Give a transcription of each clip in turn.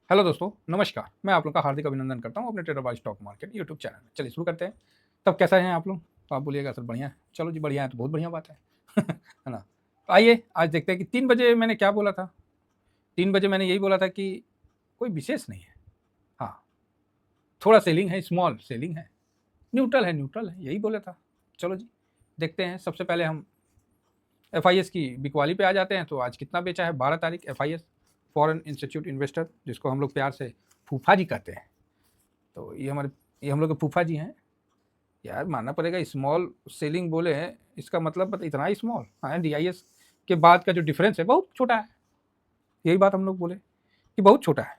Hello दोस्तों, नमस्कार। मैं आप लोग का हार्दिक अभिनंदन करता हूँ अपने trader by stock market YouTube channel में। चलिए शुरू करते हैं। तब कैसा हैं आप लोग? तो आप बोलिएगा सर बढ़िया है। चलो जी बढ़िया है तो बहुत बढ़िया बात है। है ना? तो आइए आज देखते हैं कि 3 बजे मैंने क्या बोला था। 3 बजे मैंने यही बोला था कि कोई विशेष नहीं है। हाँ, थोड़ा सेलिंग है, स्मॉल सेलिंग है, न्यूट्रल है, यही बोला था। चलो जी देखते हैं। सबसे पहले हम एफआईएस की बिकवाली पे आ जाते हैं। तो आज कितना बेचा है? 12 तारीख एफआईएस, फॉरेन इंस्टीट्यूट इन्वेस्टर, जिसको हम लोग प्यार से फूफा जी कहते हैं। तो ये हम लोग के फूफा जी हैं। यार मानना पड़ेगा, स्मॉल सेलिंग बोले हैं, इसका मतलब पता इतना स्मॉल। हाँ, डीआईएस के बाद का जो डिफरेंस है बहुत छोटा है। यही बात हम लोग बोले कि बहुत छोटा है।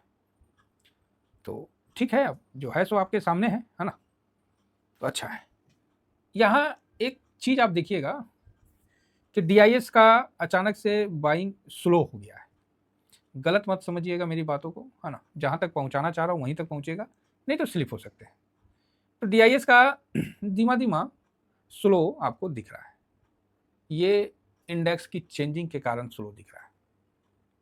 तो ठीक है, अब जो है सो आपके सामने है ना? तो अच्छा है। यहाँ एक चीज आप देखिएगा कि डीआईएस का अचानक से बाइंग स्लो हो गया है। गलत मत समझिएगा मेरी बातों को, है ना? जहां तक पहुंचाना चाह रहा हूं वहीं तक पहुंचेगा, नहीं तो स्लिप हो सकते हैं। तो डीआईएस का धीमा धीमा स्लो आपको दिख रहा है। ये इंडेक्स की चेंजिंग के कारण स्लो दिख रहा है।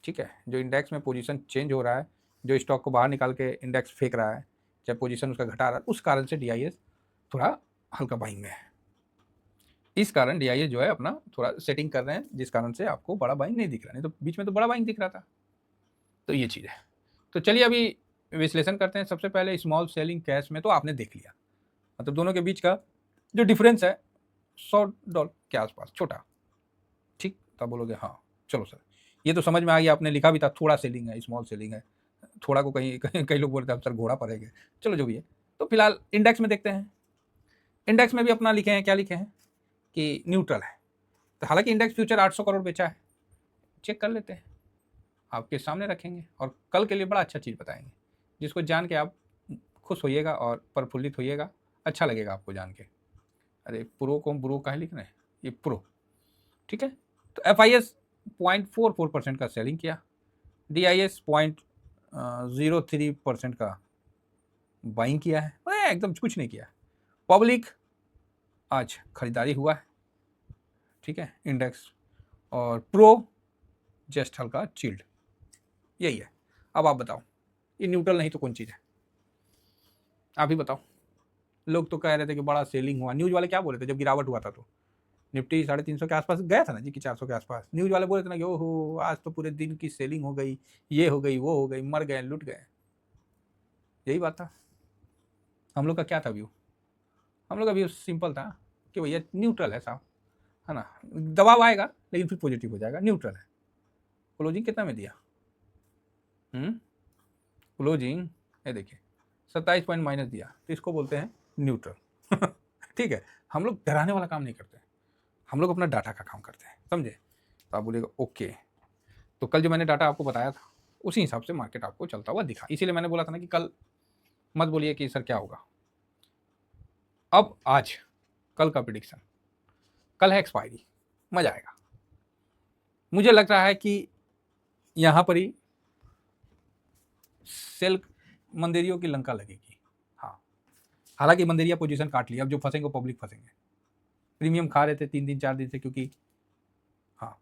ठीक है, जो इंडेक्स में पोजीशन चेंज हो रहा है, जो स्टॉक को बाहर निकाल के इंडेक्स फेंक रहा है, चाहे पोजीशन उसका घटा रहा है, उस कारण से डीआईएस थोड़ा हल्का बाइंग में है। इस कारण डीआईएस जो है अपना थोड़ा सेटिंग कर रहे हैं, जिस कारण से आपको बड़ा बाइंग नहीं दिख रहा, नहीं तो बीच में तो बड़ा बाइंग दिख रहा था। तो ये चीज़ है। तो चलिए अभी विश्लेषण करते हैं। सबसे पहले स्मॉल सेलिंग कैश में तो आपने देख लिया, मतलब दोनों के बीच का जो डिफरेंस है $100 के आसपास, छोटा। ठीक, तो आप बोलोगे हाँ चलो सर ये तो समझ में आ गया, आपने लिखा भी था थोड़ा सेलिंग है, स्मॉल सेलिंग है। थोड़ा को कई लोग बोलते हैं सर घोड़ा पड़ेगा। चलो जो भी है, तो फिलहाल इंडेक्स में देखते हैं। इंडेक्स में भी अपना लिखे हैं, क्या लिखे हैं कि न्यूट्रल है। तो हालांकि इंडेक्स फ्यूचर 800 करोड़ बेचा है, चेक कर लेते हैं, आपके सामने रखेंगे और कल के लिए बड़ा अच्छा चीज़ बताएंगे, जिसको जान के आप खुश होइएगा और प्रफुल्लित होइएगा। अच्छा लगेगा आपको जान के। अरे प्रो को हम ब्रो काहे लिख रहे हैं, ये प्रो। ठीक है, तो एफआईएस 0.44% का सेलिंग किया, डीआईएस 0.03% का बाइंग किया है, एकदम कुछ नहीं किया। पब्लिक आज खरीदारी हुआ है। ठीक है, इंडेक्स और प्रो जस्ट हल्का चिल्ड, यही है। अब आप बताओ, ये न्यूट्रल नहीं तो कौन चीज़ है? आप ही बताओ। लोग तो कह रहे थे कि बड़ा सेलिंग हुआ, न्यूज़ वाले क्या बोले थे जब गिरावट हुआ था? तो निफ्टी 350 के आसपास गया था ना जी, कि 400 के आसपास। न्यूज़ वाले बोले थे ना कि ओहो आज तो पूरे दिन की सेलिंग हो गई, ये हो गई, वो हो गई, मर गए, लुट गए। यही बात था। हम लोग का क्या था व्यू? हम लोग का व्यू सिंपल था कि भैया न्यूट्रल है साहब, है ना? दबाव आएगा लेकिन फिर पॉजिटिव हो जाएगा, न्यूट्रल है। क्लोजिंग कितना में दिया? क्लोजिंग ये देखिए 27 पॉइंट माइनस दिया, तो इसको बोलते हैं न्यूट्रल। ठीक है, हम लोग डराने वाला काम नहीं करते, हम लोग अपना डाटा का काम करते हैं, समझे? तो आप बोलिएगा ओके। तो कल जो मैंने डाटा आपको बताया था उसी हिसाब से मार्केट आपको चलता हुआ दिखा, इसीलिए मैंने बोला था ना कि कल मत बोलिए कि सर क्या होगा। अब आज कल का प्रिडिक्शन, कल है एक्सपायरी, मजा आएगा। मुझे लग रहा है कि यहां पर ही सेल मंदेरियों की लंका लगेगी। हाँ, हालांकि मंदेरिया पोजीशन काट लिया, अब जो फंसेंगे पब्लिक फंसेंगे। प्रीमियम खा रहे थे 3 दिन 4 दिन से, क्योंकि हाँ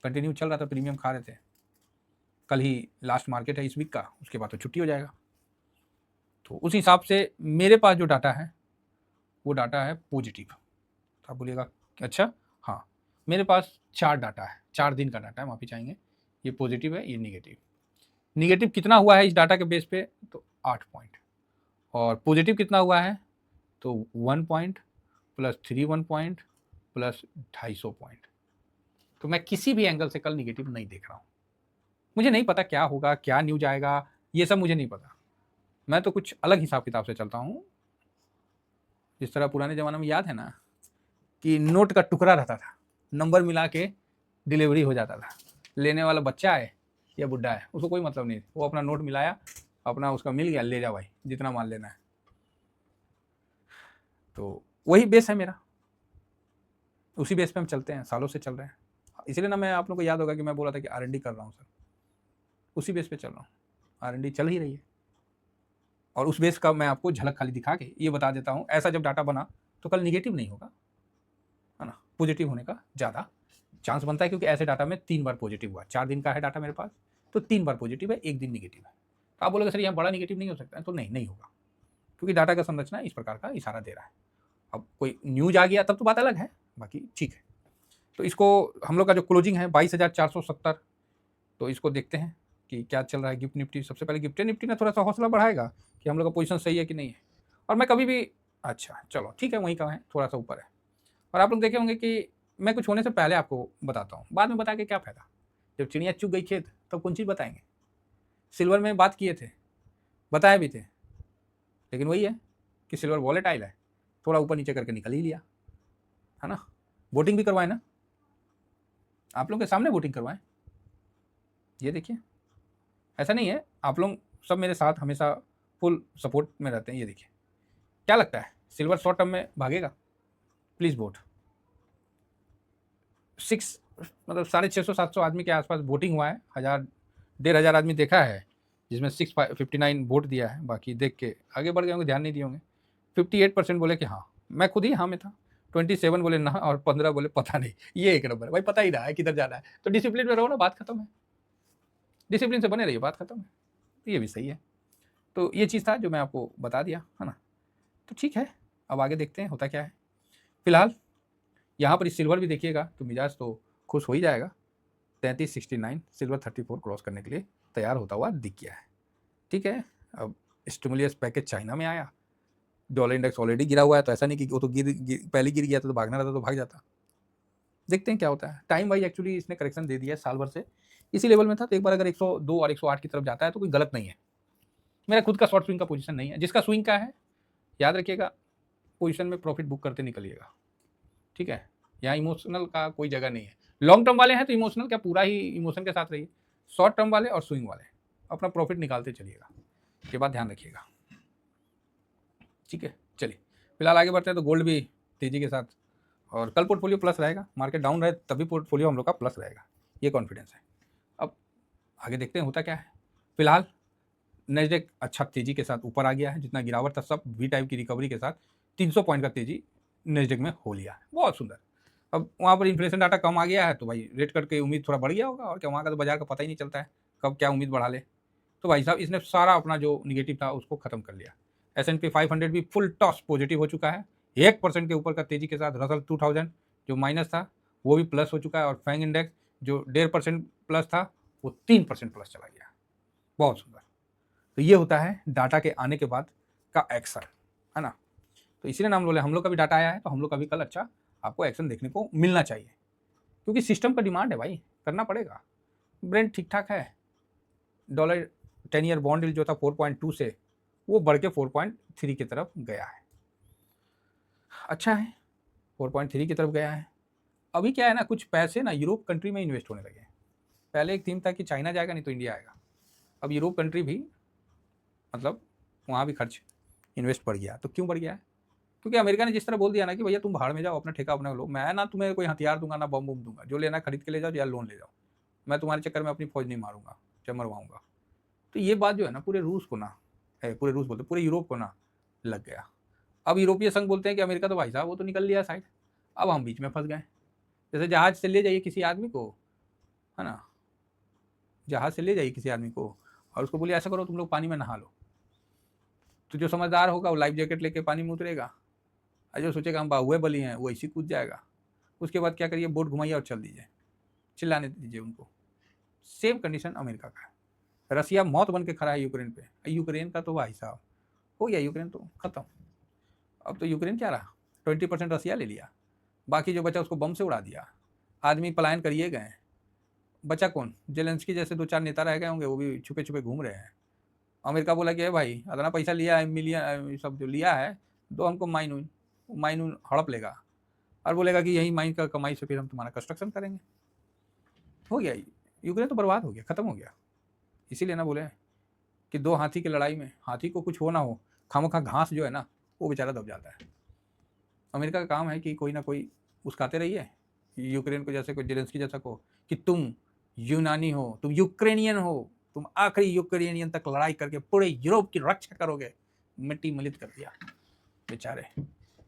कंटिन्यू चल रहा था, प्रीमियम खा रहे थे। कल ही लास्ट मार्केट है इस वीक का, उसके बाद तो छुट्टी हो जाएगा। तो उस हिसाब से मेरे पास जो डाटा है वो डाटा है पॉजिटिव। तो आप बोलिएगा अच्छा, हाँ मेरे पास 4 डाटा है, 4 दिन का डाटा है, माफी चाहेंगे। ये पॉजिटिव है, ये निगेटिव। निगेटिव कितना हुआ है इस डाटा के बेस पे? तो 8 पॉइंट। और पॉजिटिव कितना हुआ है? तो 1 point plus 3 1 point plus 250 point. तो मैं किसी भी एंगल से कल निगेटिव नहीं देख रहा हूँ। मुझे नहीं पता क्या होगा, क्या न्यूज आएगा, ये सब मुझे नहीं पता। मैं तो कुछ अलग हिसाब किताब से चलता हूँ। जिस तरह पुराने ज़माने में याद है ना कि नोट का टुकड़ा रहता था, नंबर मिला के डिलीवरी हो जाता था। लेने वाला बच्चा है या बुढ़ा है उसको कोई मतलब नहीं, वो अपना नोट मिलाया, अपना उसका मिल गया, ले जा भाई जितना माल लेना है। तो वही बेस है मेरा, उसी बेस पे हम चलते हैं, सालों से चल रहे हैं। इसलिए ना मैं आप लोग को याद होगा कि मैं बोला था कि R&D कर रहा हूँ सर, उसी बेस पे चल रहा हूँ। R&D चल ही रही है और उस बेस का मैं आपको झलक खाली दिखा के ये बता देता हूँ, ऐसा जब डाटा बना तो कल निगेटिव नहीं होगा, है ना? पॉजिटिव होने का ज़्यादा चांस बनता है, क्योंकि ऐसे डाटा में 3 बार पॉजिटिव हुआ। 4 दिन का है डाटा मेरे पास, तो 3 बार पॉजिटिव है, 1 दिन निगेटिव है। तो आप बोलोगे सर यहाँ बड़ा निगेटिव नहीं हो सकता है, तो नहीं होगा, क्योंकि डाटा का संरचना इस प्रकार का इशारा दे रहा है। अब कोई न्यूज आ गया तब तो बात अलग है, बाकी ठीक है। तो इसको हम लोग का जो क्लोजिंग है 22,470, तो इसको देखते हैं कि क्या चल रहा है। गिफ्ट निफ्टी सबसे पहले, गिफ्ट निफ्टी ने थोड़ा सा हौसला बढ़ाएगा कि हम लोग का पोजीशन सही है कि नहीं है। और मैं कभी भी, अच्छा चलो ठीक है, वहीं का है, थोड़ा सा ऊपर है। और आप लोग देखे होंगे कि मैं कुछ होने से पहले आपको बताता हूँ, बाद में बता के क्या फ़ायदा। जब चिड़िया चुग गई खेत तब कौन चीज़ बताएंगे। सिल्वर में बात किए थे, बताए भी थे, लेकिन वही है कि सिल्वर वॉलेटाइल है, थोड़ा ऊपर नीचे करके निकल ही लिया, है ना। वोटिंग भी करवाए ना, आप लोग के सामने वोटिंग करवाएं। ये देखिए, ऐसा नहीं है, आप लोग सब मेरे साथ हमेशा फुल सपोर्ट में रहते हैं। ये देखिए, क्या लगता है सिल्वर शॉर्ट टर्म में भागेगा? Please vote. 6 मतलब 650-700 आदमी के आसपास वोटिंग हुआ है, 1,000-1,500 आदमी देखा है, जिसमें 659 वोट दिया है। बाकी देख के आगे बढ़ गए होंगे, ध्यान नहीं दिए होंगे। 58% बोले कि हाँ, मैं खुद ही हाँ में था। 27 बोले ना, और 15 बोले पता नहीं। ये एक नंबर है भाई, पता ही रहा है किधर जाना है, तो डिसिप्लिन में रहो ना, बात खत्म है। डिसिप्लिन से बने रहिए, बात खत्म है। तो ये भी सही है। तो ये चीज़ था जो मैं आपको बता दिया, है ना। तो ठीक है, अब आगे देखते हैं होता क्या है। फिलहाल यहाँ पर सिल्वर भी देखिएगा तो मिजाज तो खुश हो ही जाएगा। 3369 सिल्वर 34 क्रॉस करने के लिए तैयार होता हुआ दिख गया है। ठीक है, अब स्टिमुलियस पैकेज चाइना में आया, डॉलर इंडेक्स ऑलरेडी गिरा हुआ है, तो ऐसा नहीं कि वो तो पहले गिर गया था तो भागना रहता तो भाग जाता। देखते हैं क्या होता है। टाइम वाइज एक्चुअली इसने करेक्शन दे दिया है, साल भर से इसी लेवल में था, तो एक बार अगर 102 और 108 की तरफ जाता है तो कोई गलत नहीं है। मेरा खुद का शॉर्ट स्विंग का पोजीशन नहीं है, जिसका स्विंग का है याद रखिएगा, पोजीशन में प्रॉफिट बुक करते निकलिएगा। ठीक है, यहाँ इमोशनल का कोई जगह नहीं है। लॉन्ग टर्म वाले हैं तो इमोशनल क्या, पूरा ही इमोशन के साथ रहिए। शॉर्ट टर्म वाले और स्विंग वाले अपना प्रॉफिट निकालते चलिएगा, ये बात ध्यान रखिएगा। ठीक है, चलिए फिलहाल आगे बढ़ते हैं। तो गोल्ड भी तेजी के साथ, और कल पोर्टफोलियो प्लस रहेगा, मार्केट डाउन रहे तभी पोर्टफोलियो हम लोग का प्लस रहेगा, ये कॉन्फिडेंस है। अब आगे देखते हैं होता क्या है। फिलहाल नेस्डेक अच्छा तेजी के साथ ऊपर आ गया है, जितना गिरावट था सब वी टाइप की रिकवरी के साथ 300 पॉइंट का तेजी नेस्डेक में हो लिया है, बहुत सुंदर। अब वहाँ पर इन्फ्लेशन डाटा कम आ गया है, तो भाई रेट कट के उम्मीद थोड़ा बढ़ गया होगा, और क्या, वहाँ का तो बाजार का पता ही नहीं चलता है कब क्या उम्मीद बढ़ा ले। तो भाई साहब इसने सारा अपना जो निगेटिव था उसको खत्म कर लिया। S&P 500 भी फुल टॉस पॉजिटिव हो चुका है, 1% के ऊपर का तेजी के साथ। रसल 2000 जो माइनस था वो भी प्लस हो चुका है, और फैंग इंडेक्स जो 1.5% प्लस था वो 3% प्लस चला गया। बहुत सुंदर। तो ये होता है डाटा के आने के बाद का एक्शन, है ना। तो इसीलिए नाम बोले, हम लोग का भी डाटा आया है तो हम लोग का भी कल अच्छा आपको एक्शन देखने को मिलना चाहिए, क्योंकि सिस्टम का डिमांड है भाई, करना पड़ेगा। ब्रेंड ठीक ठाक है, डॉलर 10 ईयर बॉन्ड जो था 4.2 से वो बढ़ के 4.3 की तरफ गया है, अच्छा है, 4.3 की तरफ गया है। अभी क्या है ना, कुछ पैसे ना यूरोप कंट्री में इन्वेस्ट होने लगे हैं। पहले एक थीम था कि चाइना जाएगा नहीं तो इंडिया आएगा, अब यूरोप कंट्री भी मतलब वहाँ भी खर्च इन्वेस्ट बढ़ गया। तो क्यों बढ़ गया है? क्योंकि अमेरिका ने जिस तरह बोल दिया ना कि भैया तुम भाड़ में जाओ, अपना ठेका अपना लो, मैं ना तुम्हें कोई हथियार दूंगा ना बम बम दूंगा, जो लेना खरीद के ले जाओ या लोन ले जाओ, मैं तुम्हारे चक्कर में अपनी फौज नहीं मारूंगा चाहे मरवाऊंगा। तो ये बात जो है ना पूरे रूस को ना, पूरे रूस बोलते पूरे यूरोप को ना लग गया। अब यूरोपीय संघ बोलते हैं कि अमेरिका तो भाई साहब वो तो निकल लिया साइड, अब हम बीच में फंस गए। जैसे जहाज से ले जाइए किसी आदमी को, है ना, जहाज से ले जाइए किसी आदमी को और उसको बोलिए ऐसा करो तुम लोग पानी में नहा लो, तो जो समझदार होगा वो लाइफ जैकेट लेके पानी में उतरेगा, और जो सोचेगा हम बाहुबली हैं वो ऐसी कूद जाएगा। उसके बाद क्या करिए, बोट घुमाइए और चल दीजिए, चिल्लाने दीजिए उनको। सेम कंडीशन अमेरिका का है। रसिया मौत बन के खड़ा है यूक्रेन पे, यूक्रेन का तो भाई साहब हो गया, यूक्रेन तो खत्म। अब तो यूक्रेन क्या रहा, 20% रसिया ले लिया, बाकी जो बचा उसको बम से उड़ा दिया, आदमी पलायन करिए गए। बचा कौन? जेलेंस्की जैसे 2-4 नेता रह गए होंगे, वो भी छुपे छुपे घूम रहे हैं। अमेरिका बोला कि भाई इतना पैसा लिया है, मिलियन सब जो लिया है, तो हमको माइन हड़प लेगा और बोलेगा कि यही माइन का कमाई से फिर हम तुम्हारा कंस्ट्रक्शन करेंगे। हो गया, यूक्रेन तो बर्बाद हो गया, खत्म हो गया। इसीलिए ना बोले कि 2 हाथी की लड़ाई में हाथी को कुछ हो ना हो, खामखा घास जो है ना वो बेचारा दब जाता है। अमेरिका का काम है कि कोई ना कोई उसकाते रहिए यूक्रेन को, जैसे कोई जेलेंस्की जैसा को कि तुम यूनानी हो, तुम यूक्रेनियन हो, तुम आखिरी यूक्रेनियन तक लड़ाई करके पूरे यूरोप की रक्षा करोगे। मिट्टी मलित कर दिया बेचारे,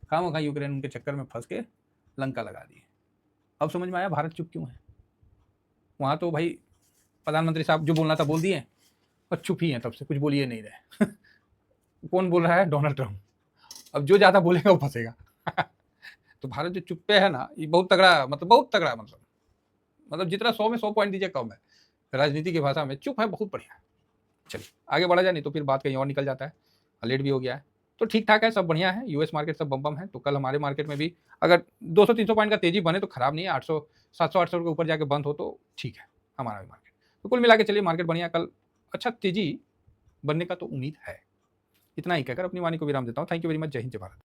खामखा यूक्रेन उनके चक्कर में फंस के लंका लगा दी। अब समझ में आया भारत चुप क्यों है। वहाँ तो भाई प्रधानमंत्री साहब जो बोलना था बोल दिए, और चुप ही हैं तब से, कुछ बोलिए नहीं रहे। कौन बोल रहा है? Donald Trump. अब जो ज़्यादा बोलेगा वो फँसेगा। तो भारत जो चुप पे है ना, ये बहुत तगड़ा, मतलब बहुत तगड़ा, मतलब जितना 100 में 100 पॉइंट दीजिए कम है। राजनीति की भाषा में चुप है, बहुत बढ़िया है। चलिए आगे बढ़ा जाए, नहीं तो फिर बात कहीं और निकल जाता है। लेट भी हो गया है, तो ठीक-ठाक है, सब बढ़िया है। यूएस मार्केट सब बम-बम है, तो कल हमारे मार्केट में भी अगर 200-300 पॉइंट का तेज़ी बने तो खराब नहीं है। 800 700-800 के ऊपर जाके बंद हो तो ठीक है, हमारा भी मार्केट। तो कुल मिला के चलिए मार्केट बढ़िया, कल अच्छा तेज़ी बनने का तो उम्मीद है। इतना ही कहकर अपनी वाणी को विराम देता हूँ। Thank you very much. जय हिंद, जय भारत।